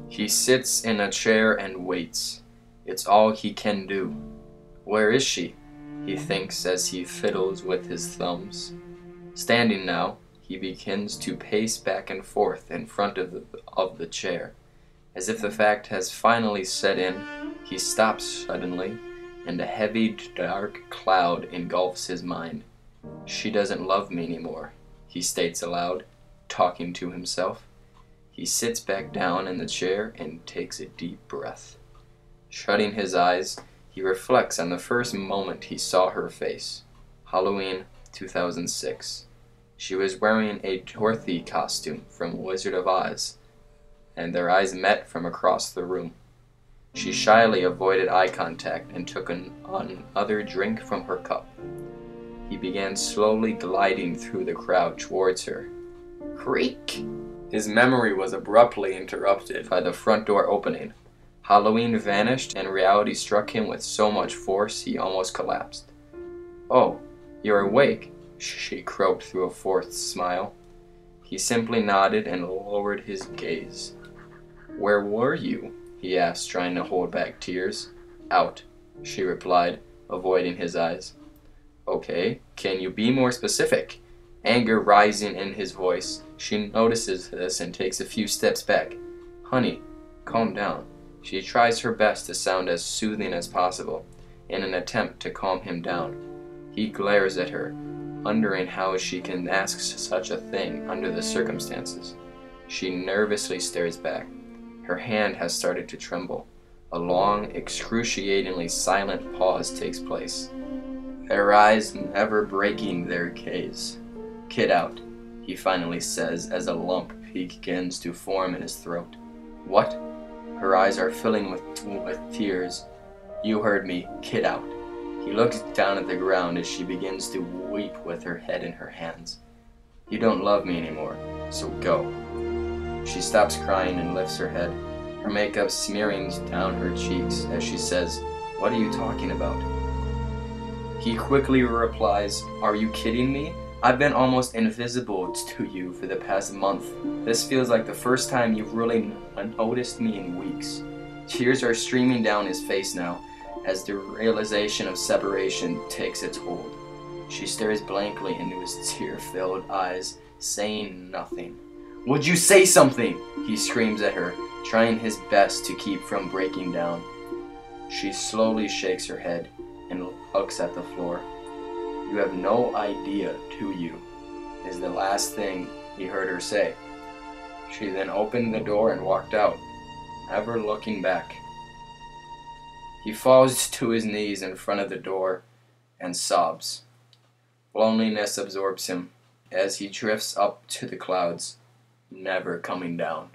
He sits in a chair and waits. It's all he can do. Where is she? He thinks as he fiddles with his thumbs. Standing now, he begins to pace back and forth in front of the chair. As if the fact has finally set in, he stops suddenly, and a heavy, dark cloud engulfs his mind. She doesn't love me anymore, he states aloud, talking to himself. He sits back down in the chair and takes a deep breath. Shutting his eyes, he reflects on the first moment he saw her face. Halloween 2006. She was wearing a Dorothy costume from Wizard of Oz, and their eyes met from across the room. She shyly avoided eye contact and took another drink from her cup. He began slowly gliding through the crowd towards her. Creak! His memory was abruptly interrupted by the front door opening. Halloween vanished and reality struck him with so much force he almost collapsed. Oh, you're awake, she croaked through a forced smile. He simply nodded and lowered his gaze. Where were you? He asked, trying to hold back tears. Out, she replied, avoiding his eyes. Okay, can you be more specific? Anger rising in his voice. She notices this and takes a few steps back. Honey, calm down. She tries her best to sound as soothing as possible, in an attempt to calm him down. He glares at her, wondering how she can ask such a thing under the circumstances. She nervously stares back. Her hand has started to tremble. A long, excruciatingly silent pause takes place, their eyes never breaking their gaze. Kid out, he finally says as a lump begins to form in his throat. What? Her eyes are filling with tears. You heard me, kid out. He looks down at the ground as she begins to weep with her head in her hands. You don't love me anymore, so go. She stops crying and lifts her head, her makeup smearing down her cheeks as she says, What are you talking about? He quickly replies, Are you kidding me? I've been almost invisible to you for the past month. This feels like the first time you've really noticed me in weeks. Tears are streaming down his face now, as the realization of separation takes its hold. She stares blankly into his tear-filled eyes, saying nothing. Would you say something? He screams at her, trying his best to keep from breaking down. She slowly shakes her head and looks at the floor. You have no idea, do you? Is the last thing he heard her say. She then opened the door and walked out, never looking back. He falls to his knees in front of the door and sobs. Loneliness absorbs him as he drifts up to the clouds, never coming down.